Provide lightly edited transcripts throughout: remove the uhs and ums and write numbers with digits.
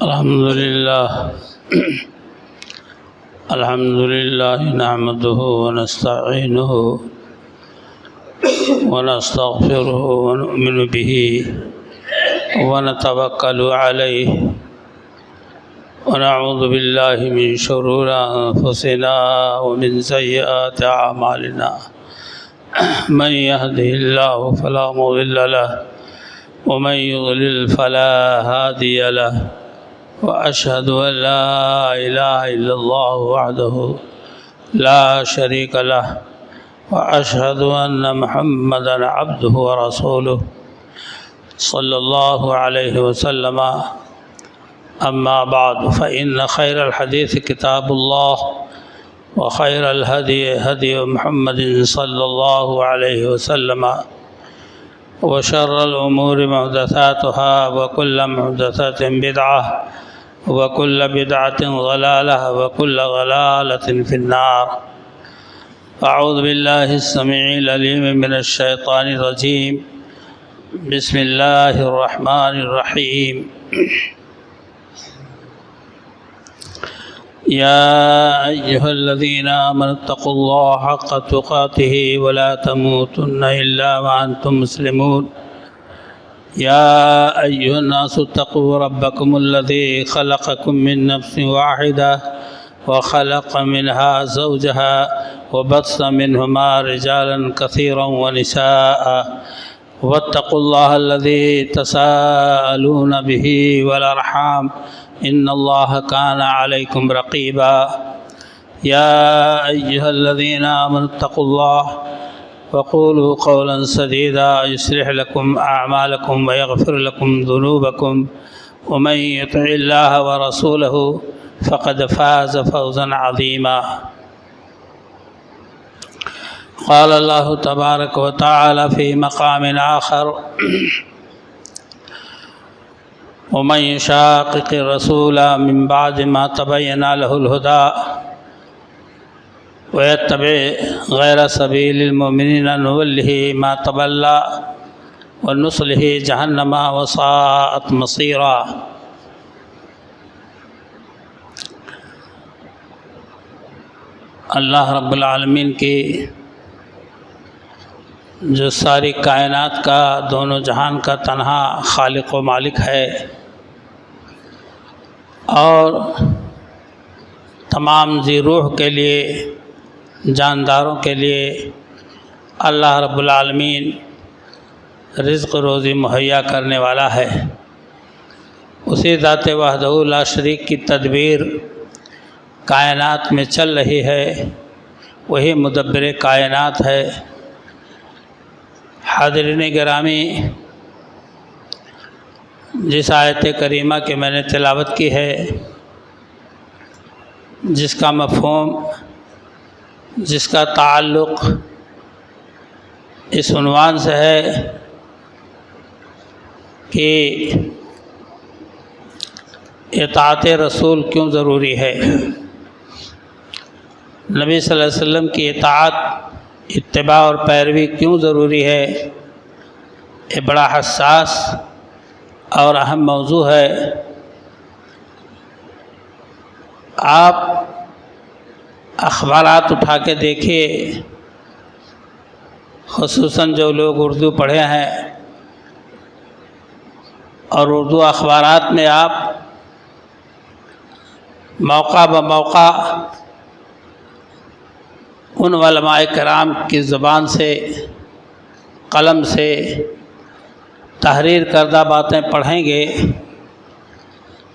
الحمد لله نحمده ونستعينه ونستغفره ونؤمن به ونتوكل عليه ونعوذ بالله من شرور أنفسنا ومن سيئات أعمالنا من يهده الله فلا مضل له ومن يضلل فلا هادي له وأشهد أن لا إله إلا الله وحده لا شريك له وأشهد أن محمدا عبده ورسوله صلى الله عليه وسلم. أما بعد فإن خير الحديث كتاب الله وخير الهدي هدي محمد صلى الله عليه وسلم وشر الأمور محدثاتها وكل محدثة بدعة وكل بدعة ضلالة وكل ضلالة في النار. أعوذ بالله السميع العليم من الشيطان الرجيم. بسم الله الرحمن الرحيم. يا أيها الذين آمنوا اتقوا الله حق تقاته ولا تموتن إلا وأنتم مسلمون. يا أيها الناس اتقوا ربكم الذي خلقكم من نفس واحدة وخلق منها زوجها وبث منهما رجالا كثيرا ونساء واتقوا الله الذي تساءلون به والأرحام إن الله كان عليكم رقيبا. يا أيها الذين آمنوا اتقوا الله وقولوا قولا سديدا يصلح لكم أعمالكم ويغفر لكم ذنوبكم ومن يطع الله ورسوله فقد فاز فوزا عظيما. قال الله تبارك وتعالى في مقام آخر ومن يشاقق الرسول من بعد ما تبين له الهدى ويتبع غير سبيل المؤمنين نوله ما تولى ونصله جهنم وساءت مصيرا. اللہ رب العالمین کی جو ساری کائنات کا دونوں جہان کا تنہا خالق و مالک ہے اور تمام ذی روح کے لیے جانداروں کے لیے اللہ رب العالمین رزق روزی مہیا کرنے والا ہے. اسی ذات وحدہ لا شریک کی تدبیر کائنات میں چل رہی ہے، وہی مدبر کائنات ہے. حاضرین گرامی، جس آیت کریمہ کی میں نے تلاوت کی ہے، جس کا مفہوم، جس کا تعلق اس عنوان سے ہے کہ اطاعت رسول کیوں ضروری ہے، نبی صلی اللہ علیہ وسلم کی اطاعت، اتباع اور پیروی کیوں ضروری ہے، یہ بڑا حساس اور اہم موضوع ہے. آپ اخبارات اٹھا کے دیکھیے، خصوصاً جو لوگ اردو پڑھے ہیں اور اردو اخبارات میں آپ موقع بموقع ان علماء کرام کی زبان سے، قلم سے تحریر کردہ باتیں پڑھیں گے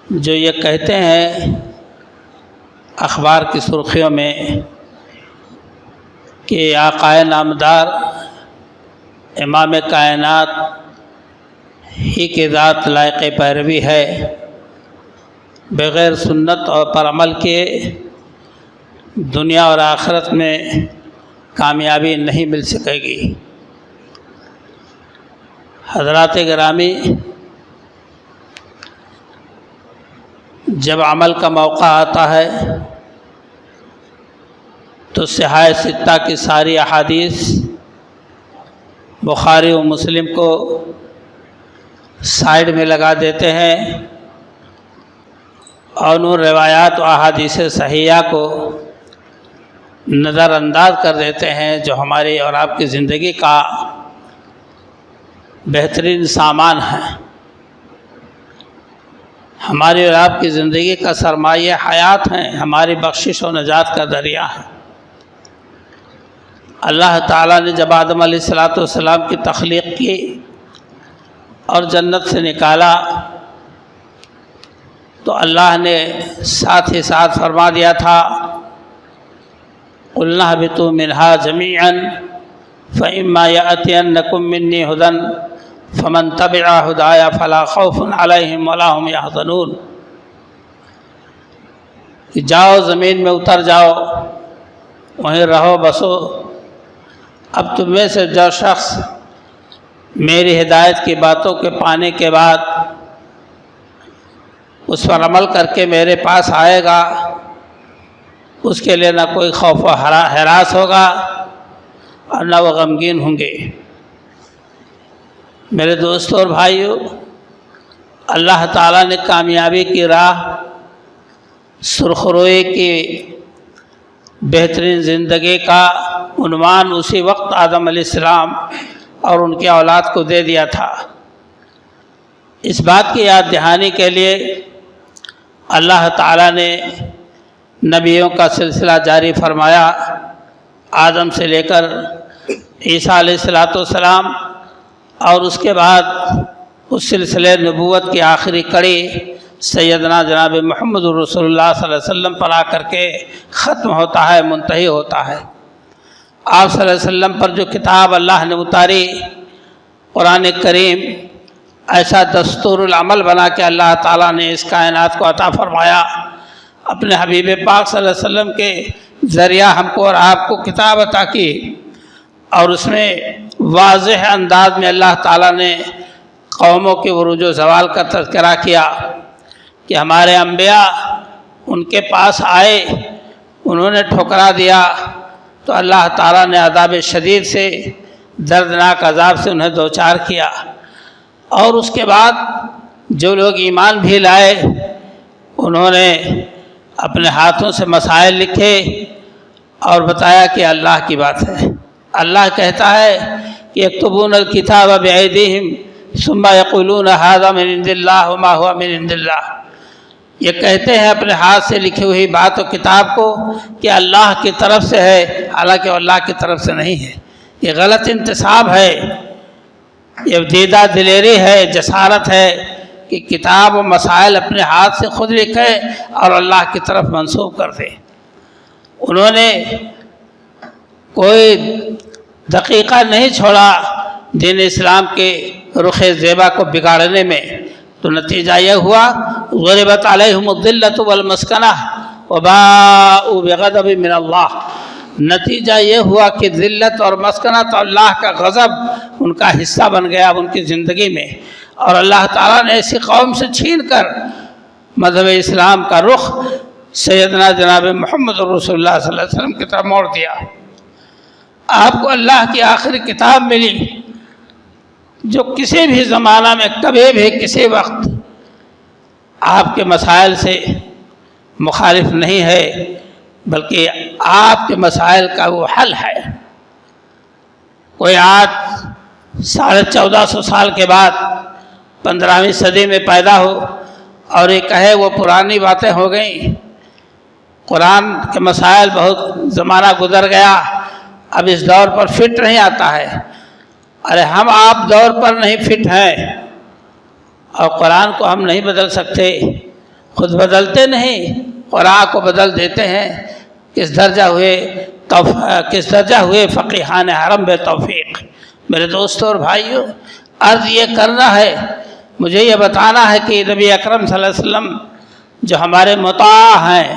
جو یہ کہتے ہیں اخبار کی سرخیوں میں کہ آقائے نامدار امام کائنات ہی کی ذات لائق پیروی ہے، بغیر سنت اور پر عمل کے دنیا اور آخرت میں کامیابی نہیں مل سکے گی. حضرات گرامی، جب عمل کا موقع آتا ہے تو صحاح ستہ کی ساری احادیث بخاری و مسلم کو سائیڈ میں لگا دیتے ہیں اور ان روایات و احادیث صحیحہ کو نظر انداز کر دیتے ہیں جو ہماری اور آپ کی زندگی کا بہترین سامان ہے، ہماری اور آپ کی زندگی کا سرمایہ حیات ہیں، ہماری بخشش و نجات کا ذریعہ ہے۔ اللہ تعالیٰ نے جب آدم علیہ السلام کی تخلیق کی اور جنت سے نکالا تو اللہ نے ساتھ ہی ساتھ فرما دیا تھا قُلْنَا اهْبِطُوا مِنْهَا جَمِيعًا فَإِمَّا يَأْتِيَنَّكُم مِّنِّي هُدًى فَمَن تَبِعَ هُدَايَ فَلَا خَوْفٌ عَلَيْهِمْ وَلَا هُمْ يَحْزَنُونَ کہ جاؤ زمین میں اتر جاؤ، وہیں رہو بسو، اب تم میں سے جو شخص میری ہدایت کی باتوں کے پانے کے بعد اس پر عمل کر کے میرے پاس آئے گا، اس کے لیے نہ کوئی خوف و ہراس ہوگا اور نہ وہ غمگین ہوں گے۔ میرے دوستوں اور بھائیوں، اللہ تعالیٰ نے کامیابی کی راہ، سرخروئی کی بہترین زندگی کا عنوان اسی وقت آدم علیہ السلام اور ان کی اولاد کو دے دیا تھا۔ اس بات کی یاد دہانی کے لیے اللہ تعالیٰ نے نبیوں کا سلسلہ جاری فرمایا، آدم سے لے کر عیسیٰ علیہ السلام، اور اس کے بعد اس سلسلے نبوت کی آخری کڑی سیدنا جناب محمد رسول اللہ صلی اللہ علیہ وسلم پر آ کر کے ختم ہوتا ہے، منتہی ہوتا ہے۔ آپ صلی اللہ علیہ وسلم پر جو کتاب اللہ نے اتاری، قرآن کریم، ایسا دستور العمل بنا کے اللہ تعالیٰ نے اس کائنات کو عطا فرمایا۔ اپنے حبیب پاک صلی اللہ علیہ وسلم کے ذریعہ ہم کو اور آپ کو کتاب عطا کی، اور اس میں واضح انداز میں اللہ تعالیٰ نے قوموں کے عروج و زوال کا تذکرہ کیا کہ ہمارے انبیاء ان کے پاس آئے، انہوں نے ٹھکرا دیا تو اللہ تعالیٰ نے عذاب شدید سے، دردناک عذاب سے انہیں دوچار کیا، اور اس کے بعد جو لوگ ایمان بھی لائے انہوں نے اپنے ہاتھوں سے مسائل لکھے اور بتایا کہ اللہ کی بات ہے۔ اللہ کہتا ہے کہ یکتبون الکتاب بایدیہم ثم یقولون ھذا من عند اللہ وما ھو من عند اللہ، یہ کہتے ہیں اپنے ہاتھ سے لکھی ہوئی بات و کتاب کو کہ اللہ کی طرف سے ہے، حالانکہ اللہ کی طرف سے نہیں ہے۔ یہ غلط انتساب ہے، یہ دیدہ دلیری ہے، جسارت ہے کہ کتاب و مسائل اپنے ہاتھ سے خود لکھے اور اللہ کی طرف منسوب کر دے۔ انہوں نے کوئی دقیقہ نہیں چھوڑا دین اسلام کے رخ زیبا کو بگاڑنے میں، تو نتیجہ یہ ہوا ضربت علیہم الذلۃ والمسکنہ وباءوا بغضب من اللہ، نتیجہ یہ ہوا کہ ذلت اور مسکنت اور اللہ کا غضب ان کا حصہ بن گیا ان کی زندگی میں، اور اللہ تعالیٰ نے ایسی قوم سے چھین کر مذہب اسلام کا رخ سیدنا جناب محمد رسول اللہ صلی اللہ علیہ وسلم کی طرف موڑ دیا۔ آپ کو اللہ کی آخری کتاب ملی جو کسی بھی زمانہ میں کبھی بھی کسی وقت آپ کے مسائل سے مخالف نہیں ہے، بلکہ آپ کے مسائل کا وہ حل ہے۔ کوئی آج 1450 سال کے بعد 15ویں صدی میں پیدا ہو اور یہ کہے وہ پرانی باتیں ہو گئیں، قرآن کے مسائل بہت زمانہ گزر گیا، اب اس دور پر فٹ نہیں آتا ہے۔ ارے ہم آپ دور پر نہیں فٹ ہیں، اور قرآن کو ہم نہیں بدل سکتے، خود بدلتے نہیں، قرآن کو بدل دیتے ہیں۔ کس درجہ ہوئے فقیہان حرم بے توفیق۔ میرے دوستوں اور بھائیوں، عرض یہ کرنا ہے، مجھے یہ بتانا ہے کہ نبی اکرم صلی اللہ علیہ وسلم جو ہمارے مطاع ہیں،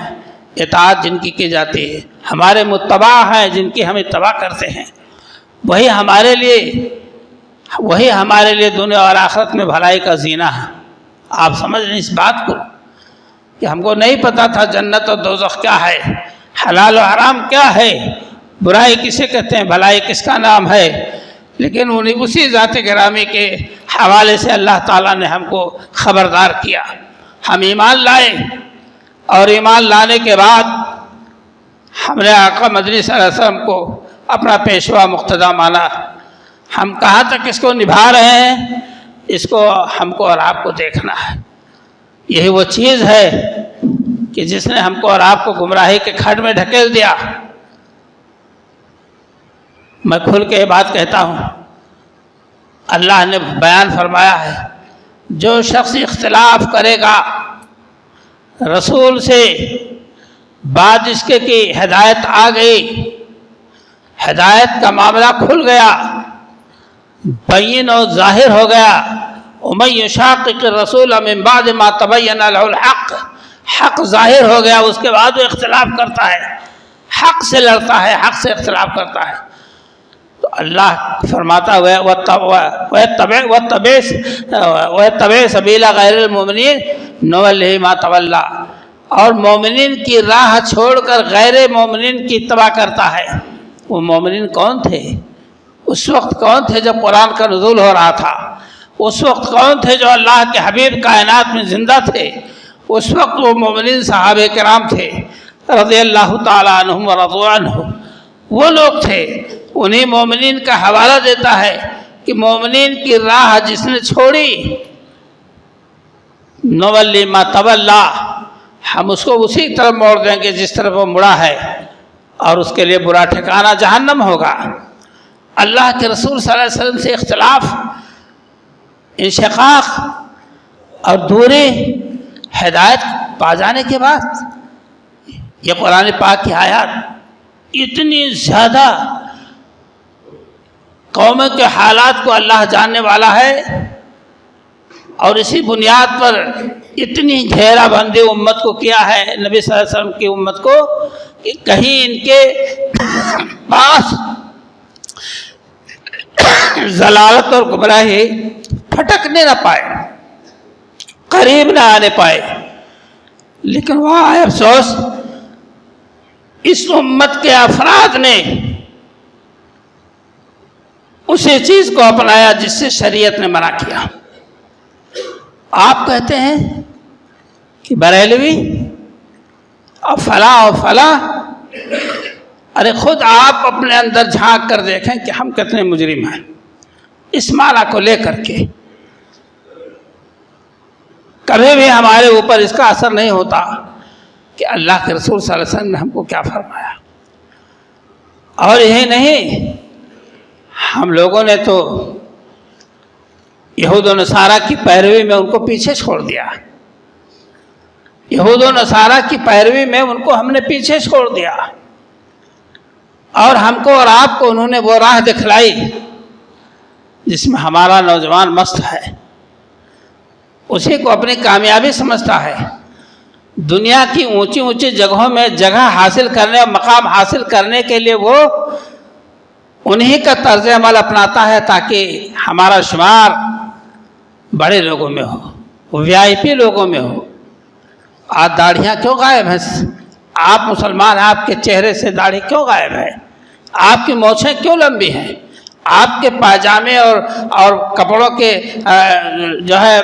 اطاعت جن کی جاتی ہے، ہمارے متبع ہیں جن کی ہم اتباع کرتے ہیں، وہی ہمارے لیے دنیا اور آخرت میں بھلائی کا زینہ ہے۔ آپ سمجھ لیں اس بات کو کہ ہم کو نہیں پتہ تھا جنت اور دوزخ کیا ہے، حلال و حرام کیا ہے، برائی کسے کہتے ہیں، بھلائی کس کا نام ہے، لیکن اسی ذات گرامی کے حوالے سے اللہ تعالیٰ نے ہم کو خبردار کیا۔ ہم ایمان لائے اور ایمان لانے کے بعد ہم نے آقا مدنی صلی اللہ علیہ وسلم کو اپنا پیشوا مقتدیٰ مانا، ہم کہاں تک اس کو نبھا رہے ہیں، اس کو ہم کو اور آپ کو دیکھنا ہے۔ یہی وہ چیز ہے کہ جس نے ہم کو اور آپ کو گمراہی کے کھڈ میں ڈھکیل دیا۔ میں کھل کے یہ بات کہتا ہوں، اللہ نے بیان فرمایا ہے جو شخص اختلاف کرے گا رسول سے بعد اس کے کہ ہدایت آ گئی، ہدایت کا معاملہ کھل گیا، بین اور ظاہر ہو گیا، وَمَن يُشَاقِقِ الرَّسُولَ مِن بَعْدِ مَا تَبَيَّنَ لَهُ الْحَقُّ، حق ظاہر ہو گیا، اس کے بعد وہ اختلاف کرتا ہے، حق سے لڑتا ہے، حق سے اختلاف کرتا ہے۔ تو اللہ فرماتا ہے وَاتَّبِعْ سَبِيلَ غَيْرِ الْمُؤْمِنِينَ نُوَلِّهِ مَا تَوَلَّىٰ، اور مومنین کی راہ چھوڑ کر غیر مومنین کی اتباع کرتا ہے۔ وہ مومنین کون تھے؟ اس وقت کون تھے جب قرآن کا نزول ہو رہا تھا؟ اس وقت کون تھے جو اللہ کے حبیب کائنات میں زندہ تھے؟ اس وقت وہ مومنین صحابہ کرام تھے رضی اللہ تعالیٰ عنہم ورضوا عنہ، وہ لوگ تھے۔ انہیں مومنین کا حوالہ دیتا ہے کہ مومنین کی راہ جس نے چھوڑی، نولی ما تولا، ہم اس کو اسی طرف موڑ دیں گے جس طرف وہ مڑا ہے، اور اس کے لیے برا ٹھکانہ جہنم ہوگا۔ اللہ کے رسول صلی اللہ علیہ وسلم سے اختلاف، انشقاق اور دوری ہدایت پا جانے کے بعد یہ قرآن پاک کی آیات اتنی زیادہ قوموں کے حالات کو اللہ جاننے والا ہے، اور اسی بنیاد پر اتنی گھیرا بندی امت کو کیا ہے، نبی صلی اللہ علیہ وسلم کی امت کو، کہ کہیں ان کے پاس ضلالت اور گمراہی پھٹکنے نہ پائے، قریب نہ آنے پائے۔ لیکن وہاں ہے افسوس، اس امت کے افراد نے اسی چیز کو اپنایا جس سے شریعت نے منع کیا۔ آپ کہتے ہیں کہ بریلوی اور فلاں، ارے خود آپ اپنے اندر جھانک کر دیکھیں کہ ہم کتنے مجرم ہیں اس معنی کو لے کر کے۔ کبھی بھی ہمارے اوپر اس کا اثر نہیں ہوتا کہ اللہ کے رسول صلی اللہ علیہ وسلم نے ہم کو کیا فرمایا۔ اور یہی نہیں، ہم لوگوں نے تو یہود و نصارہ کی پیروی میں ان کو پیچھے چھوڑ دیا، یہود و نصارہ کی پیروی میں ان کو ہم نے پیچھے چھوڑ دیا، اور ہم کو اور آپ کو انہوں نے وہ راہ دکھلائی جس میں ہمارا نوجوان مست ہے، اسی کو اپنی کامیابی سمجھتا ہے۔ دنیا کی اونچی اونچی جگہوں میں جگہ حاصل کرنے اور مقام حاصل کرنے کے لیے وہ انہی کا طرز عمل اپناتا ہے تاکہ ہمارا شمار بڑے لوگوں میں ہو، وی آئی پی لوگوں میں ہو۔ آج داڑھیاں کیوں غائب ہیں؟ آپ مسلمان، آپ کے چہرے سے داڑھی کیوں غائب ہے؟ آپ کی مونچھیں کیوں لمبی ہیں؟ آپ کے پاجامے اور کپڑوں کے جو ہے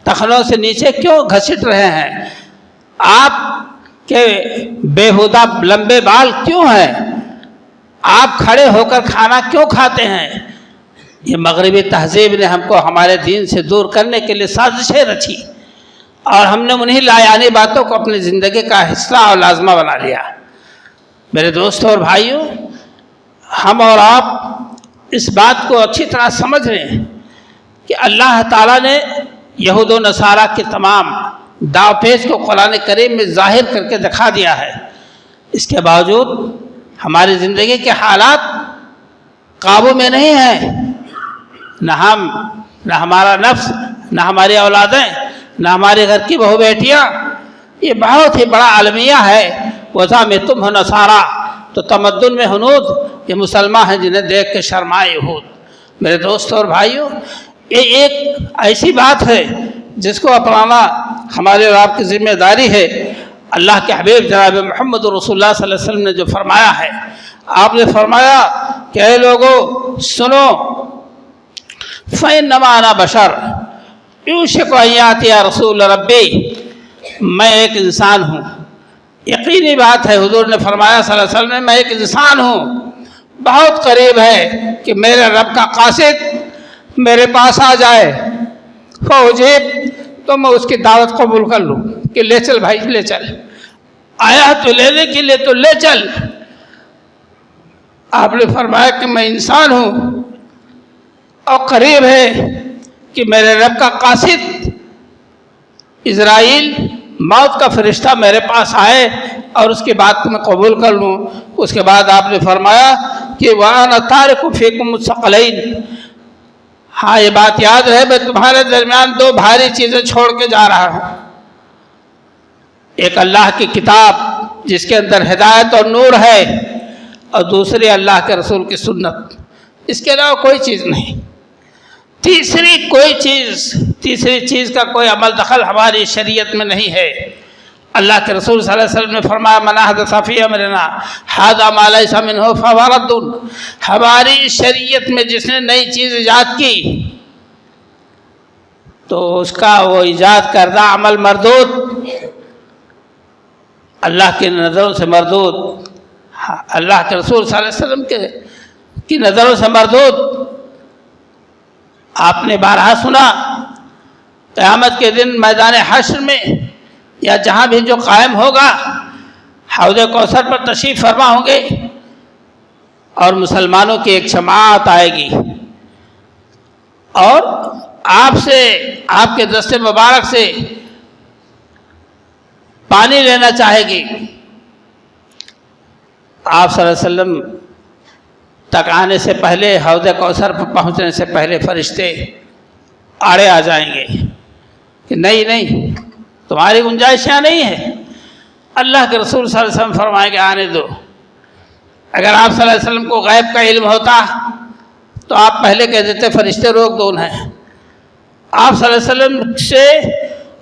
ٹخنوں سے نیچے کیوں گھسٹ رہے ہیں؟ آپ کے بےہودہ لمبے بال کیوں ہیں؟ آپ کھڑے ہو کر کھانا کیوں کھاتے ہیں؟ یہ مغربی تہذیب نے ہم کو ہمارے دین سے دور کرنے کے لیے سازشیں رچی، اور ہم نے انہی لایانی باتوں کو اپنی زندگی کا حصہ اور لازمہ بنا لیا۔ میرے دوستوں اور بھائیوں، ہم اور آپ اس بات کو اچھی طرح سمجھ لیں کہ اللہ تعالیٰ نے یہود و نصارہ کے تمام داو پیچ کو قرآن کریم میں ظاہر کر کے دکھا دیا ہے۔ اس کے باوجود ہماری زندگی کے حالات قابو میں نہیں ہیں، نہ ہم، نہ ہمارا نفس، نہ ہماری اولادیں، نہ ہمارے گھر کی بہو بیٹیاں۔ یہ بہت ہی بڑا المیہ ہے۔ وَذَا میں تم ہو نصارہ تو تمدن میں ہنود، یہ مسلمان ہیں جنہیں دیکھ کے شرمائے یہود۔ میرے دوستوں اور بھائیوں، یہ ایک ایسی بات ہے جس کو اپنانا ہمارے اور آپ کی ذمہ داری ہے۔ اللہ کے حبیب جناب محمد رسول اللہ صلی اللہ علیہ وسلم نے جو فرمایا ہے، آپ نے فرمایا کہ اے لوگو سنو، فَإِنَّمَا أَنَا بَشَرٌ يُوشِكُ أَن يَأْتِيَ رَسُولُ رَبِّي میں ایک انسان ہوں. یقینی بات ہے، حضور نے فرمایا صلی اللہ علیہ وسلم، میں ایک انسان ہوں، بہت قریب ہے کہ میرے رب کا قاصد میرے پاس آ جائے، فوجیب تو میں اس کی دعوت قبول کر لوں کہ لے چل بھائی لے چل، آیا تو لینے کے لیے تو لے چل. آپ نے فرمایا کہ میں انسان ہوں اور قریب ہے کہ میرے رب کا قاصد اسرائیل موت کا فرشتہ میرے پاس آئے اور اس کی بات کو میں قبول کر لوں. اس کے بعد آپ نے فرمایا کہ وَأَنَا تَارِكُ فِيكُمُ الثَّقَلَيْنِ، ہاں یہ بات یاد رہے، میں تمہارے درمیان دو بھاری چیزیں چھوڑ کے جا رہا ہوں. ایک اللہ کی کتاب جس کے اندر ہدایت اور نور ہے، اور دوسری اللہ کے رسول کی سنت، اس کے علاوہ کوئی چیز نہیں. تیسری چیز کا کوئی عمل دخل ہماری شریعت میں نہیں ہے. اللہ کے رسول صلی اللہ علیہ وسلم نے فرمایا من احدث فی امرنا ھذا ما لیس منہ فہو رد. ہماری شریعت میں جس نے نئی چیز ایجاد کی تو اس کا وہ ایجاد کردہ عمل مردود، اللہ کی نظروں سے مردود، اللہ کے رسول صلی اللہ علیہ وسلم کی نظروں سے مردود. آپ نے بارہا سنا قیامت کے دن میدان حشر میں یا جہاں بھی جو قائم ہوگا، حوض کوثر پر تشریف فرما ہوں گے اور مسلمانوں کی ایک جماعت آئے گی اور آپ کے دست مبارک سے پانی لینا چاہے گی. آپ صلی اللہ علیہ وسلم تک آنے سے پہلے، حوض کوثر پر پہنچنے سے پہلے فرشتے آڑے آ جائیں گے کہ نہیں تمہاری گنجائش یہاں نہیں ہے. اللہ کے رسول صلی اللہ علیہ وسلم فرمائیں گے آنے دو. اگر آپ صلی اللہ علیہ وسلم کو غیب کا علم ہوتا تو آپ پہلے کہہ دیتے فرشتے روک دو انہیں. آپ صلی اللہ علیہ وسلم سے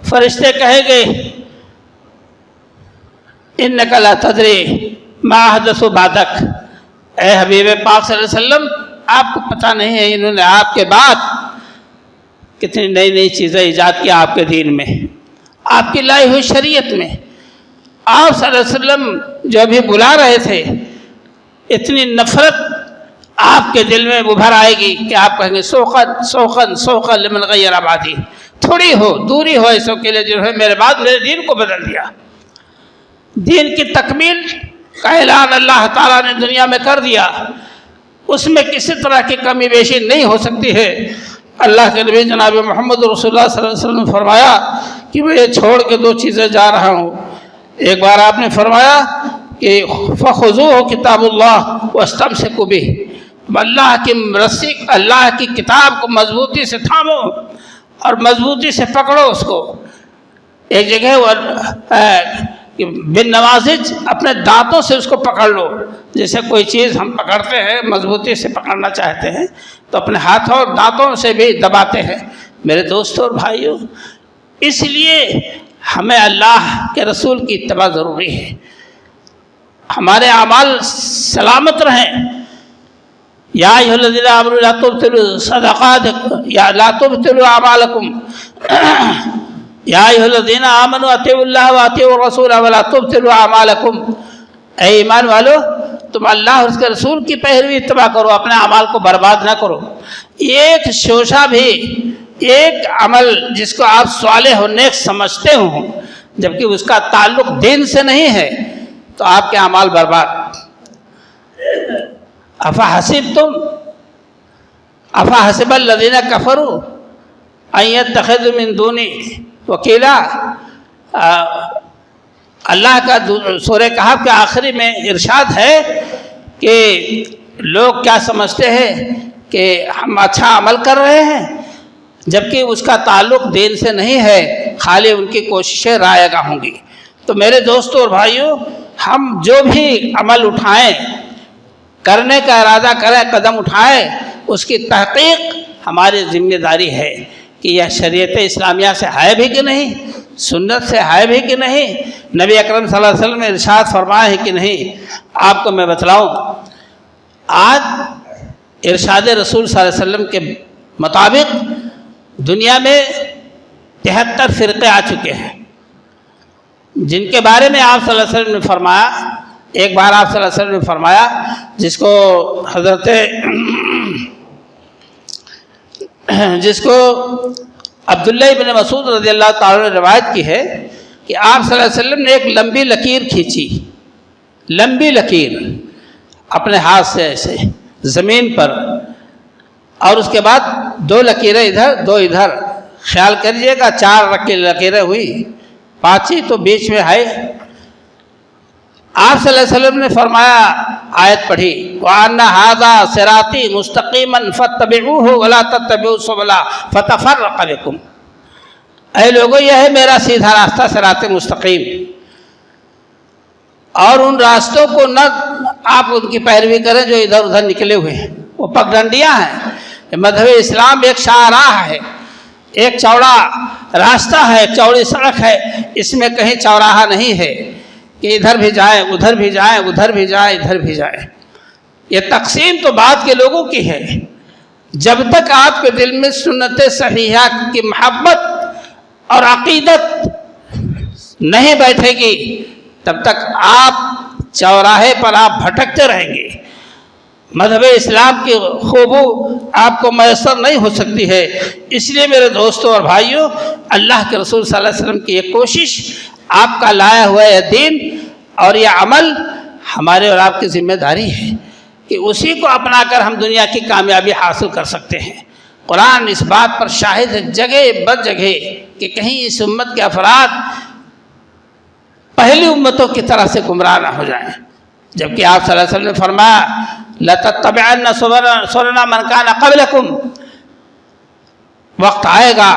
فرشتے کہیں گے انک لا تدری ما احدث بعدک، اے حبیب پاک صلی اللہ علیہ وسلم آپ کو پتہ نہیں ہے انہوں نے آپ کے بعد کتنی نئی چیزیں ایجاد کی آپ کے دین میں، آپ کی لائی ہوئی شریعت میں. آپ صلی اللہ علیہ وسلم جو ابھی بلا رہے تھے، اتنی نفرت آپ کے دل میں ابھر آئے گی کہ آپ کہیں گے سوقن لمن غیر آبادی، تھوڑی ہو دوری ہو ایسوں کے لیے جنہوں نے میرے بعد میرے دین کو بدل دیا. دین کی تکمیل کا اعلان اللہ تعالیٰ نے دنیا میں کر دیا، اس میں کسی طرح کی کمی بیشی نہیں ہو سکتی ہے. اللہ کے نبی جناب محمد رسول اللہ صلی اللہ علیہ وسلم نے فرمایا کہ میں یہ چھوڑ کے دو چیزیں جا رہا ہوں. ایک بار آپ نے فرمایا کہ فخذوہ کتاب اللہ واستمسکوا بہ، اللہ کی رسی، اللہ کی کتاب کو مضبوطی سے تھامو اور مضبوطی سے پکڑو اس کو. ایک جگہ بن نوازج اپنے دانتوں سے اس کو پکڑ لو، جیسے کوئی چیز ہم پکڑتے ہیں مضبوطی سے پکڑنا چاہتے ہیں تو اپنے ہاتھوں اور دانتوں سے بھی دباتے ہیں. میرے دوستوں اور بھائیوں، اس لیے ہمیں اللہ کے رسول کی اتباع ضروری ہے. ہمارے اعمال سلامت رہیں. یا ایھا الذین آمنوا لا تبطلوا صدقاتکم یا لا تبطلوا اعمالکم یا ایھا الذین آمنوا اطیعوا اللہ واطیعوا الرسول ولا تبطلوا اعمالکم. اے ایمان والو، تم اللہ اور اس کے رسول کی پیروی اتباع کرو، اپنے اعمال کو برباد نہ کرو. ایک شوشہ بھی، ایک عمل جس کو آپ صالح و نیک سمجھتے ہوں جبکہ اس کا تعلق دین سے نہیں ہے تو آپ کے اعمال برباد. افحسب الذین کفروا ان یتخذوا من دونی وکیلا. اللہ کا سورہ کہف کے آخری میں ارشاد ہے کہ لوگ کیا سمجھتے ہیں کہ ہم اچھا عمل کر رہے ہیں جبکہ اس کا تعلق دین سے نہیں ہے، خالی ان کی کوششیں رائے گاہ ہوں گی. تو میرے دوستوں اور بھائیوں، ہم جو بھی عمل اٹھائیں، کرنے کا ارادہ کریں، قدم اٹھائیں، اس کی تحقیق ہماری ذمہ داری ہے کہ یہ شریعت اسلامیہ سے ہے بھی کہ نہیں، سنت سے ہے بھی کہ نہیں، نبی اکرم صلی اللہ علیہ وسلم نے ارشاد فرمایا ہے کہ نہیں. آپ کو میں بتلاؤں، آج ارشاد رسول صلی اللہ علیہ وسلم کے مطابق دنیا میں 73 فرقے آ چکے ہیں. جن کے بارے میں آپ صلی اللہ علیہ وسلم نے فرمایا، ایک بار آپ صلی اللہ علیہ وسلم نے فرمایا، جس کو عبداللہ ابن مسعود رضی اللہ تعالیٰ نے روایت کی ہے کہ آپ صلی اللہ علیہ وسلم نے ایک لمبی لکیر کھینچی، لمبی لکیر اپنے ہاتھ سے ایسے زمین پر، اور اس کے بعد 2 لکیریں ادھر 2 ادھر، خیال کریے گا 4 لکیریں ہوئی، 5 تو بیچ میں ہے۔ آپ صلی اللہ علیہ وسلم نے فرمایا، آیت پڑھی، وَأَنَّ هَذَا صِرَاطِي مُسْتَقِيمًا فَاتَّبِعُوهُ وَلَا تَتَّبِعُوا السُّبُلَ فَتَفَرَّقَ بِكُمْ۔ اے لوگو، یہ ہے میرا سیدھا راستہ، صراط مستقیم، اور ان راستوں کو نہ آپ ان کی پیروی کریں جو ادھر ادھر نکلے ہوئے ہیں، وہ پگڈنڈیاں ہیں۔ مذہب اسلام ایک شاہراہ ہے، ایک چوڑا راستہ ہے، ایک چوڑی سڑک ہے، اس میں کہیں چوراہا نہیں ہے کہ ادھر بھی جائیں ادھر بھی جائیں ادھر بھی جائیں ادھر بھی جائیں۔ یہ تقسیم تو بعد کے لوگوں کی ہے۔ جب تک آپ کے دل میں سنت صحیحہ کی محبت اور عقیدت نہیں بیٹھے گی، تب تک آپ چوراہے پر آپ بھٹکتے رہیں گے۔ مذہب اسلام کی خوبو آپ کو میسر نہیں ہو سکتی ہے۔ اس لیے میرے دوستوں اور بھائیوں، اللہ کے رسول صلی اللہ علیہ وسلم کی یہ کوشش، آپ کا لایا ہوا یہ دین اور یہ عمل ہمارے اور آپ کی ذمہ داری ہے کہ اسی کو اپنا کر ہم دنیا کی کامیابی حاصل کر سکتے ہیں۔ قرآن اس بات پر شاہد ہے جگہ بد جگہ کہ کہیں اس امت کے افراد پہلی امتوں کی طرح سے گمراہ نہ ہو جائیں، جبکہ آپ صلی اللہ علیہ وسلم نے فرمایا لَتَتَّبِعَنَّ سُنَنَ مَنْ كَانَ قَبْلَكُمْ، وقت آئے گا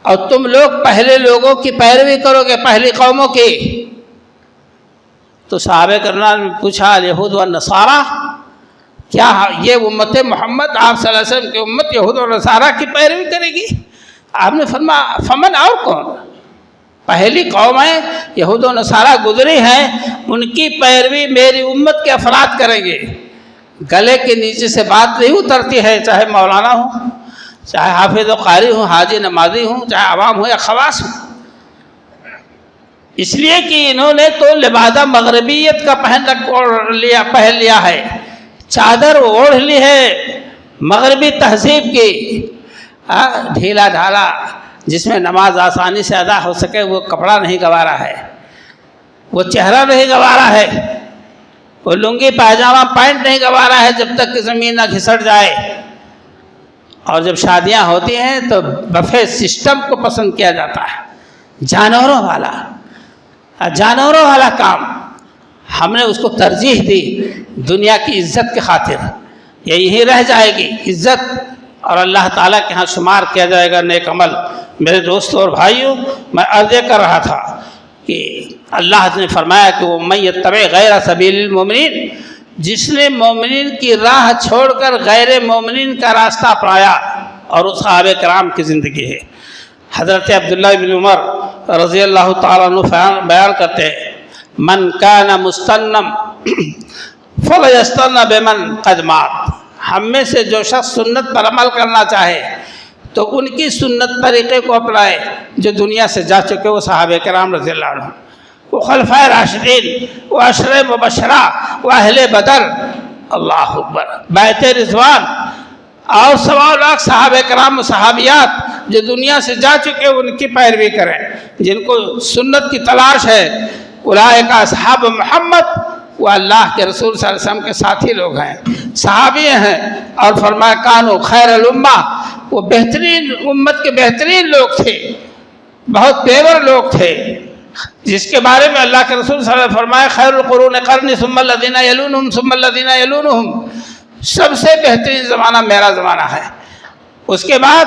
اور تم لوگ پہلے لوگوں کی پیروی کرو گے، پہلی قوموں کی۔ تو صحابہ کرام نے پوچھا الیہود والنصارہ، کیا یہ امت محمد آپ صلی اللہ علیہ وسلم کی امت یہود و نصارہ کی پیروی کرے گی؟ آپ نے فرمایا فمن، اور کون؟ پہلی قومیں یہود و نصارہ گزری ہیں، ان کی پیروی میری امت کے افراد کریں گے۔ گلے کے نیچے سے بات نہیں اترتی ہے، چاہے مولانا ہوں، چاہے حافظ و قاری ہوں، حاجی نمازی ہوں، چاہے عوام ہوں یا خواص ہوں۔ اس لیے کہ انہوں نے تو لبادہ مغربیت کا پہن لیا ہے، چادر اوڑھ لی ہے مغربی تہذیب کی، ڈھیلا ڈھالا، جس میں نماز آسانی سے ادا ہو سکے وہ کپڑا نہیں گوارا ہے، وہ چہرہ نہیں گوارا ہے، وہ لنگی پائجامہ پینٹ نہیں گوارا ہے جب تک کہ زمین نہ گھسٹ جائے۔ اور جب شادیاں ہوتی ہیں تو بفے سسٹم کو پسند کیا جاتا ہے، جانوروں والا کام، ہم نے اس کو ترجیح دی دنیا کی عزت کی خاطر۔ یہی رہ جائے گی عزت، اور اللہ تعالیٰ کے ہاں شمار کیا جائے گا نیک عمل۔ میرے دوستوں اور بھائیوں، میں عرض کر رہا تھا کہ اللہ نے فرمایا کہ وہ من یتبع غیر سبیل المؤمنین، جس نے مومنین کی راہ چھوڑ کر غیر مومنین کا راستہ اپنایا، اور اس صحابہ کرام کی زندگی ہے۔ حضرت عبداللہ بن عمر رضی اللہ تعالیٰ عنہ بیان کرتے ہیں، من کان مستنم فلیستن بمن قد مات، ہم میں سے جو شخص سنت پر عمل کرنا چاہے تو ان کی سنت طریقے کو اپنائے جو دنیا سے جا چکے، وہ صحابہ کرام رضی اللہ عنہ، وہ خلفائے راشدین، وہ عشرہ مبشرہ، وہ اہل بدر، اللہ اکبر، بیعت رضوان، اور 1.25 لاکھ صحابہ کرام و صحابیات جو دنیا سے جا چکے ان کی پیروی کریں، جن کو سنت کی تلاش ہے۔ اولئک اصحاب محمد، وہ اللہ کے رسول صلی اللہ علیہ وسلم کے ساتھی لوگ ہیں، صحابی ہیں۔ اور فرمایا کانوا خیر الامہ، وہ بہترین امت کے بہترین لوگ تھے، بہت پیور لوگ تھے، جس کے بارے میں اللہ کے رسول صلی اللہ علیہ وسلم فرمایا خیر القرون قرنی ثم الذین یلونہم ثم الذین یلونہم، سب سے بہترین زمانہ میرا زمانہ ہے، اس کے بعد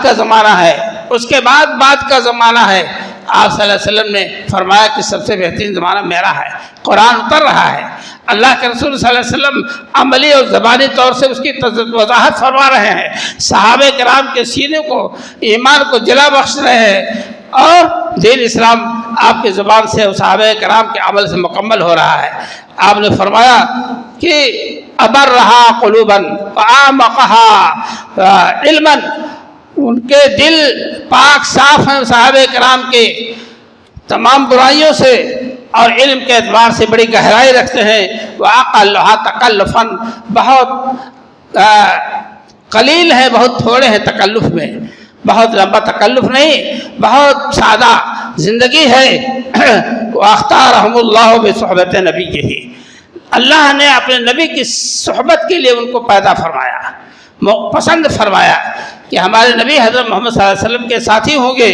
کا زمانہ ہے، اس کے بعد کا زمانہ ہے۔ آپ صلی اللہ علیہ وسلم نے فرمایا کہ سب سے بہترین زمانہ میرا ہے۔ قرآن اتر رہا ہے، اللہ کے رسول صلی اللہ علیہ وسلم عملی اور زبانی طور سے اس کی وضاحت فرما رہے ہیں، صحابہ کرام کے سینے کو، ایمان کو جلا بخش رہے ہیں، اور دین اسلام آپ کی زبان سے صحابہ کرام کے عمل سے مکمل ہو رہا ہے۔ آپ نے فرمایا کہ ابرہا قلوبا وأعمقہا علما، ان کے دل پاک صاف ہیں صحابہ کرام کے، تمام برائیوں سے اور علم کے اعتبار سے بڑی گہرائی رکھتے ہیں. وَأَقَلُّهَا تَكَلُّفًا بہت قلیل ہے، بہت تھوڑے ہیں تکلف میں، بہت لمبا تکلف نہیں، بہت سادہ زندگی ہے. وَاخْتَارَهُمُ اللَّهُ بِصُحْبَةِ نَبِيِّهِ اللہ نے اپنے نبی کی صحبت کے لیے ان کو پیدا فرمایا، پسند فرمایا کہ ہمارے نبی حضرت محمد صلی اللہ علیہ وسلم کے ساتھی ہوں گے.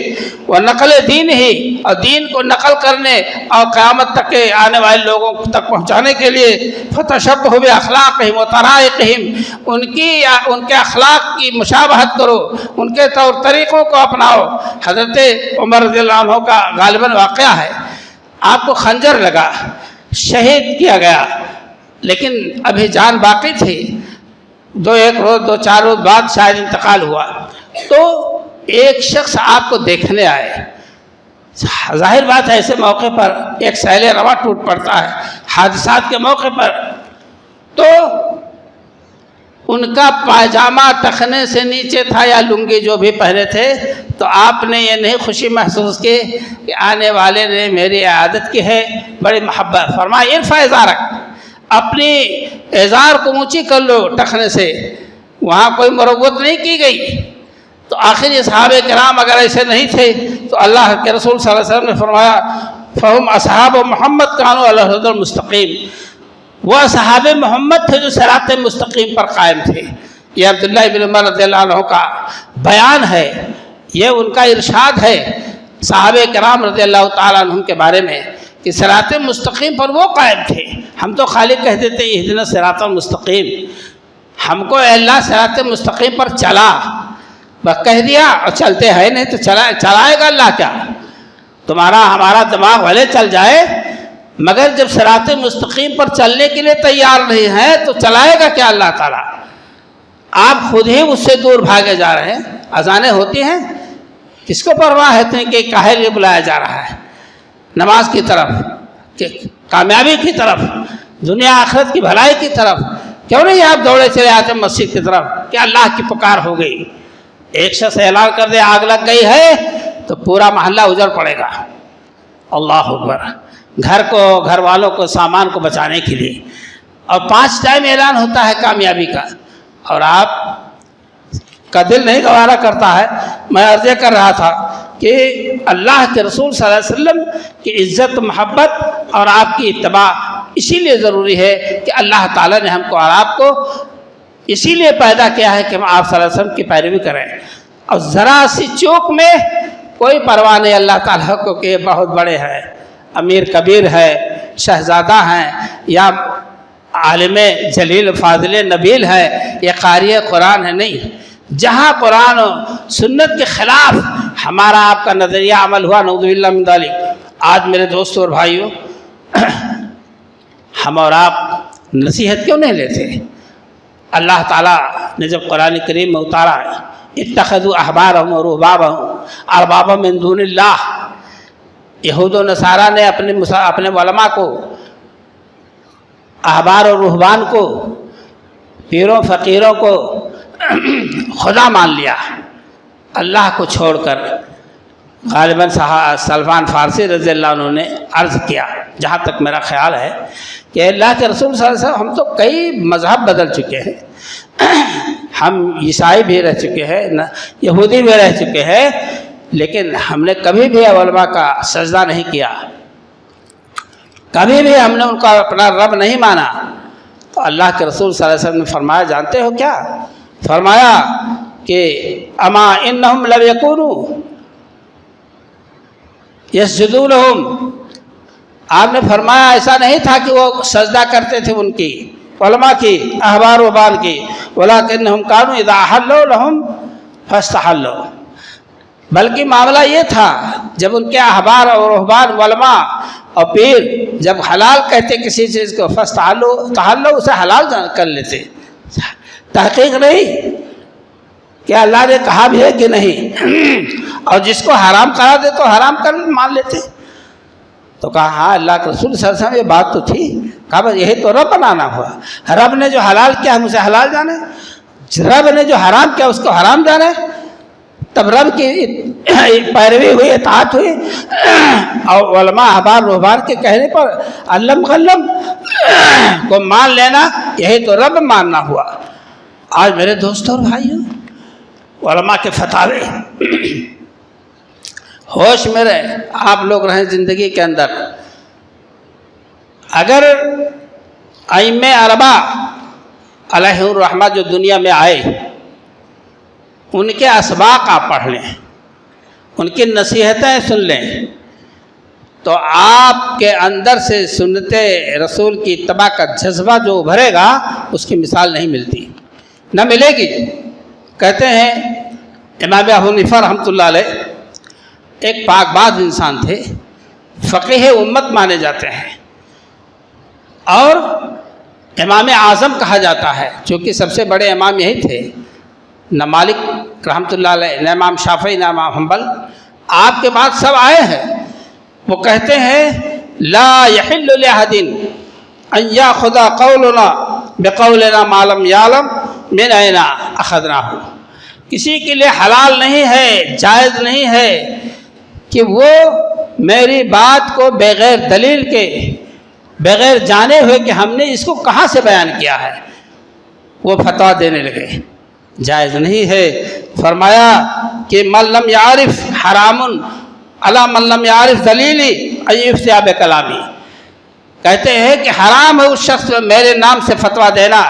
وہ نقل دین ہی اور دین کو نقل کرنے اور قیامت تک کے آنے والے لوگوں تک پہنچانے کے لیے فتشبہوا بِأَخْلَاقِهِمْ وَطَرَائِقِهِمْ ان کے اخلاق کی مشابہت کرو، ان کے طور طریقوں کو اپناؤ. حضرت عمر رضی اللہ عنہ کا غالباً واقعہ ہے، آپ کو خنجر لگا، شہید کیا گیا، لیکن ابھی جان باقی تھی. ایک روز 2-4 روز بعد شاید انتقال ہوا تو ایک شخص آپ کو دیکھنے آئے. ظاہر بات ہے ایسے موقع پر ایک سیل رواں ٹوٹ پڑتا ہے حادثات کے موقع پر. تو ان کا پاجامہ ٹخنے سے نیچے تھا یا لنگی جو بھی پہنے تھے، تو آپ نے یہ نہیں خوشی محسوس کی کہ آنے والے نے میری عادت کی ہے، بڑی محبت. فرمایا ارفع ازارک، اپنی ازار کو اونچی کر لو ٹخنے سے. وہاں کوئی مروت نہیں کی گئی. تو آخر یہ صحابہ کرام اگر ایسے نہیں تھے تو اللہ کے رسول صلی اللہ علیہ وسلم نے فرمایا فہم اصحاب محمد کانوا علی الصراط المستقیم، وہ اصحاب محمد تھے جو صراط مستقیم پر قائم تھے. یہ عبداللہ بن عمر رضی اللہ عنہ کا بیان ہے، یہ ان کا ارشاد ہے صحابہ کرام رضی اللہ تعالیٰ عنہم کے بارے میں کہ صراط مستقیم پر وہ قائم تھے. ہم تو خالی کہتے تھے اہدنا الصراط المستقیم، ہم کو اے اللہ صراط مستقیم پر چلا، بس کہہ دیا اور چلتے ہیں نہیں تو چلائے گا اللہ کیا؟ تمہارا ہمارا دماغ بھلے چل جائے مگر جب صراط مستقیم پر چلنے کے لیے تیار نہیں ہے تو چلائے گا کیا اللہ تعالیٰ؟ آپ خود ہی اس سے دور بھاگے جا رہے ہیں. اذانیں ہوتی ہیں، کس کو پرواہ ہے کہ کاہے لیے بلایا جا رہا ہے؟ نماز کی طرف، کامیابی کی طرف، دنیا آخرت کی بھلائی کی طرف. کیوں نہیں آپ دوڑے چلے آتے مسجد کی طرف کہ اللہ کی پکار ہو گئی؟ ایک شخص اعلان کر دے آگ لگ گئی ہے تو پورا محلہ اجڑ پڑے گا. اللہ اکبر. گھر کو، گھر والوں کو، سامان کو بچانے کے لیے. اور 5 ٹائم اعلان ہوتا ہے کامیابی کا، اور آپ کا دل نہیں گوارا کرتا ہے. میں عرض کر رہا تھا کہ اللہ کے رسول صلی اللہ علیہ وسلم کی عزت، محبت اور آپ کی اتباع اسی لیے ضروری ہے کہ اللہ تعالیٰ نے ہم کو اور آپ کو اسی لیے پیدا کیا ہے کہ ہم آپ صلی اللہ علیہ وسلم کی پیروی کریں. اور ذرا سی چوک میں کوئی پرواہ نہیں اللہ تعالیٰ کو کہ بہت بڑے ہیں، امیر کبیر ہے، شہزادہ ہیں، یا عالم جلیل فاضل نبیل ہے، یا قاری قرآن ہے. نہیں، جہاں قرآن و سنت کے خلاف ہمارا آپ کا نظریہ عمل ہوا، نعوذ باللہ من ذالک. آج میرے دوستوں اور بھائیوں، ہم اور آپ نصیحت کیوں نہیں لیتے؟ اللہ تعالیٰ نے جب قرآن کریم میں اتارا اتخذوا احبارهم ورهبانهم اربابا من دون اللہ، یہود و نصارہ نے اپنے علماء کو، احبار اور رہبان کو، پیروں فقیروں کو خدا مان لیا اللہ کو چھوڑ کر. غالباً سلمان فارسی رضی اللہ عنہ نے عرض کیا، جہاں تک میرا خیال ہے، کہ اللہ کے رسول صلی اللہ علیہ وسلم ہم تو کئی مذہب بدل چکے ہیں، ہم عیسائی بھی رہ چکے ہیں، یہودی بھی رہ چکے ہیں، لیکن ہم نے کبھی بھی علماء کا سجدہ نہیں کیا، کبھی بھی ہم نے ان کا اپنا رب نہیں مانا. تو اللہ کے رسول صلی اللہ علیہ وسلم نے فرمایا، جانتے ہو کیا؟ فرمایا کہ اما انہم لم یکونوا یسجدون لہم. آپ نے فرمایا ایسا نہیں تھا کہ وہ سجدہ کرتے تھے ان کی، علماء کی، احبار و رہبان کی، ولکنہم کانوا اذا احلوا لہم فاستحلوا. بلکہ معاملہ یہ تھا جب ان کے احبار اور رہبان، علماء اور پیر جب حلال کہتے کسی چیز کو فاستحلوا، اسے حلال کر لیتے. تحقیق نہیں کہ اللہ نے کہا بھی ہے کہ نہیں، اور جس کو حرام کرا دے تو حرام کر مان لیتے. تو کہا ہاں اللہ کے رسول صلی اللہ علیہ وسلم یہ بات تو تھی. کہا بس یہی تو رب بنانا ہوا. رب نے جو حلال کیا ہم اسے حلال جانے، رب نے جو حرام کیا اس کو حرام جانے. تب رب کی پیروی ہوئی، اطاعت ہوئی، اور علماء احبار رہبان کے کہنے پر علم غلم کو مان لینا، یہی تو رب ماننا ہوا۔ آج میرے دوستوں اور بھائیوں، علماء کے فتاوے ہوش میں رہے، آپ لوگ رہیں زندگی کے اندر۔ اگر ائمہ اربعہ علیہ الرحمہ جو دنیا میں آئے، ان کے اسباق آپ پڑھ لیں، ان کی نصیحتیں سن لیں، تو آپ کے اندر سے سنت رسول کی اتباع کا جذبہ جو ابھرے گا، اس کی مثال نہیں ملتی، نہ ملے گی۔ کہتے ہیں امام ابو حنیفہ رحمۃ اللہ علیہ ایک پاک باز انسان تھے، فقیہ امت مانے جاتے ہیں، اور امام اعظم کہا جاتا ہے، چونکہ سب سے بڑے امام یہی تھے، نہ مالک رحمۃ اللہ علیہ، نہ امام شافعی، نہ امام حنبل، آپ کے بعد سب آئے ہیں۔ وہ کہتے ہیں لا یحل لأحد ان یاخذ قولنا بقولنا ما لم یعلم من این اخذناہ۔ کسی کے لیے حلال نہیں ہے، جائز نہیں ہے کہ وہ میری بات کو بغیر دلیل کے، بغیر جانے ہوئے کہ ہم نے اس کو کہاں سے بیان کیا ہے، وہ فتویٰ دینے لگے، جائز نہیں ہے۔ فرمایا کہ من لم یعرف حرام علی من لم یعرف دلیلی ان یفتیٰ بکلامی۔ کہتے ہیں کہ حرام ہے اس شخص میں میرے نام سے فتویٰ دینا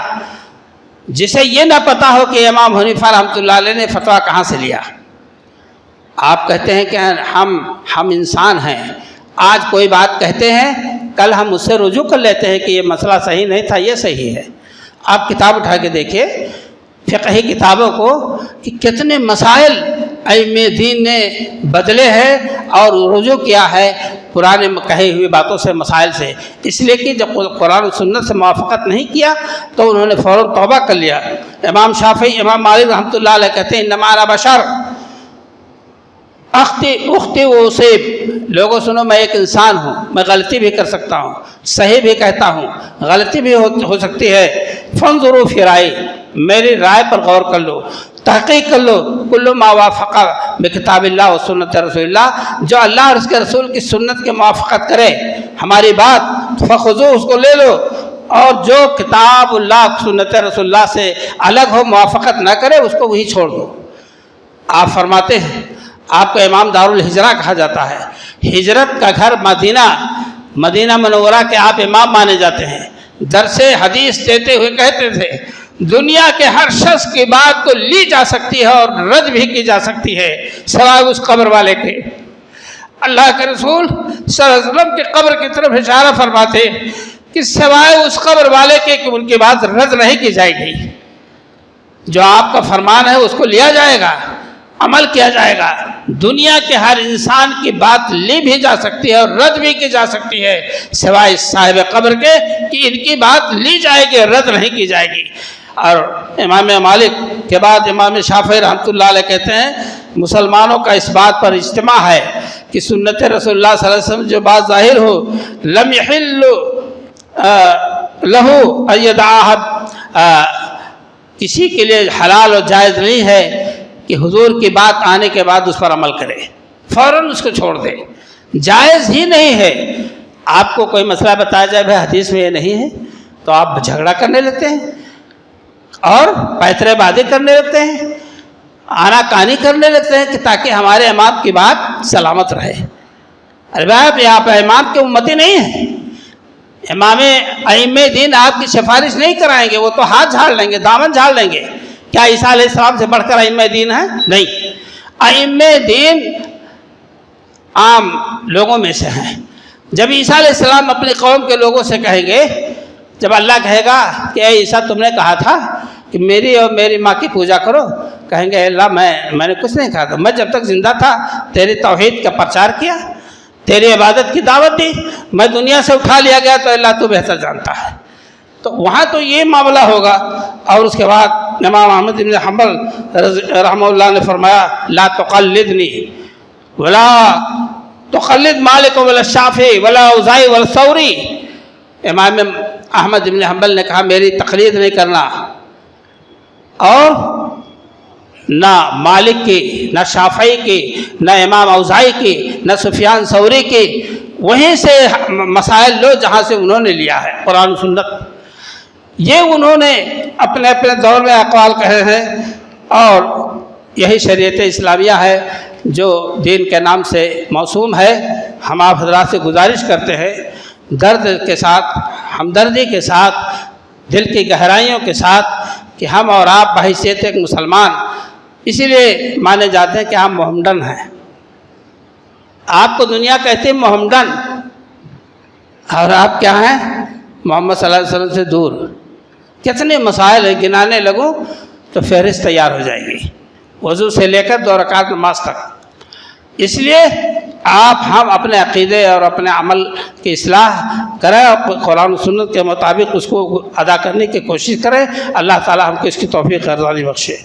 جسے یہ نہ پتہ ہو کہ امام حنیفہ رحمۃ اللہ علیہ نے فتویٰ کہاں سے لیا۔ آپ کہتے ہیں کہ ہم انسان ہیں، آج کوئی بات کہتے ہیں، کل ہم اس سے رجوع کر لیتے ہیں کہ یہ مسئلہ صحیح نہیں تھا، یہ صحیح ہے۔ آپ کتاب اٹھا کے دیکھیں فقہی کتابوں کو کہ کتنے مسائل ائمہ دین نے بدلے ہیں اور رجوع کیا ہے پرانے کہی ہوئی باتوں سے، مسائل سے، اس لیے کہ جب قرآن و سنت سے موافقت نہیں کیا تو انہوں نے فوراً توبہ کر لیا۔ امام شافعی، امام مالک رحمۃ اللہ علیہ کہتے ہیں انما انا بشر اختی و اصیب، لوگوں سنو میں ایک انسان ہوں، میں غلطی بھی کر سکتا ہوں، صحیح بھی کہتا ہوں، غلطی بھی ہو سکتی ہے۔ فانظروا فی رائے، میری رائے پر غور کر لو، تحقیق کر لو۔ کل ما وافق بکتاب اللہ و سنت رسول اللہ، جو اللہ اور اس کے رسول کی سنت کے موافقت کرے ہماری بات، فخذو، اس کو لے لو، اور جو کتاب اللہ سنت رسول اللہ سے الگ ہو، موافقت نہ کرے، اس کو وہی چھوڑ دو۔ آپ فرماتے ہیں، آپ کو امام دار الہجرہ کہا جاتا ہے، ہجرت کا گھر مدینہ منورہ کے آپ امام مانے جاتے ہیں۔ درس حدیث دیتے ہوئے کہتے تھے دنیا کے ہر شخص کی بات تو لی جا سکتی ہے اور رد بھی کی جا سکتی ہے سوائے اس قبر والے کے۔ اللہ کے رسول صلی اللہ علیہ وسلم کی قبر کی طرف اشارہ فرماتے کہ سوائے اس قبر والے کے کہ ان کی بات رد نہیں کی جائے گی، جو آپ کا فرمان ہے اس کو لیا جائے گا، عمل کیا جائے گا۔ دنیا کے ہر انسان کی بات لی بھی جا سکتی ہے اور رد بھی کی جا سکتی ہے سوائے صاحب قبر کے کہ ان کی بات لی جائے گی، رد نہیں کی جائے گی۔ اور امام مالک کے بعد امام شافعی رحمۃ اللہ علیہ کہتے ہیں مسلمانوں کا اس بات پر اجتماع ہے کہ سنت رسول اللہ صلی اللہ علیہ وسلم جو بات ظاہر ہو، لم یحل لہ ان یدعها، کسی کے لیے حلال و جائز نہیں ہے کہ حضور کی بات آنے کے بعد اس پر عمل کرے، فوراً اس کو چھوڑ دے، جائز ہی نہیں ہے۔ آپ کو کوئی مسئلہ بتایا جائے بھائی حدیث میں یہ نہیں ہے تو آپ جھگڑا کرنے لگتے ہیں اور پیترے بازی کرنے لگتے ہیں، آنا کانی کرنے لگتے ہیں کہ تاکہ ہمارے امام کی بات سلامت رہے۔ ارے بھائی آپ امام کے امتی نہیں ہیں، امام ائمہ دین آپ کی سفارش نہیں کرائیں گے، وہ تو ہاتھ جھاڑ لیں گے، دامن جھاڑ لیں گے۔ کیا عیسیٰ علیہ السلام سے بڑھ کر ائمہ دین ہے؟ نہیں، ائمہ دین عام لوگوں میں سے ہیں۔ جب عیسیٰ علیہ السلام اپنی قوم کے لوگوں سے کہیں گے، جب اللہ کہے گا کہ اے عیسیٰ تم نے کہا تھا کہ میری اور میری ماں کی پوجا کرو، کہیں گے اللہ میں نے کچھ نہیں کہا تھا، میں جب تک زندہ تھا تیری توحید کا پرچار کیا، تیری عبادت کی دعوت دی، میں دنیا سے اٹھا لیا گیا تو اللہ تو بہتر جانتا ہے۔ تو وہاں تو یہ معاملہ ہوگا۔ اور اس کے بعد امام احمد بن حنبل رحمہ اللہ نے فرمایا لا تقلدنی ولا تقلد مالک ولا شافعی ولا اوزاعی ولا ثوری۔ امام احمد بن حنبل نے کہا میری تقلید نہیں کرنا اور نہ مالک کی، نہ شافعی کی، نہ امام اوزاعی کی، نہ سفیان ثوری کی، وہیں سے مسائل لو جہاں سے انہوں نے لیا ہے قرآن و سنت۔ یہ انہوں نے اپنے اپنے دور میں اقوال کہے ہیں، اور یہی شریعت اسلامیہ ہے جو دین کے نام سے موسوم ہے۔ ہم آپ حضرات سے گزارش کرتے ہیں درد کے ساتھ، ہمدردی کے ساتھ، دل کی گہرائیوں کے ساتھ، کہ ہم اور آپ بحیثیت ایک مسلمان اسی لیے مانے جاتے ہیں کہ ہم محمدن ہیں۔ آپ کو دنیا کہتے ہیں محمدن، اور آپ کیا ہیں؟ محمد صلی اللہ علیہ وسلم سے دور۔ کتنے مسائل ہیں، گنانے لگوں تو فہرست تیار ہو جائے گی، وضو سے لے کر 2 رکعت نماز تک۔ اس لیے ہم اپنے عقیدے اور اپنے عمل کی اصلاح کریں، اور قرآن و سنت کے مطابق اس کو ادا کرنے کی کوشش کریں۔ اللہ تعالی ہم کو اس کی توفیق ارزانی بخشے۔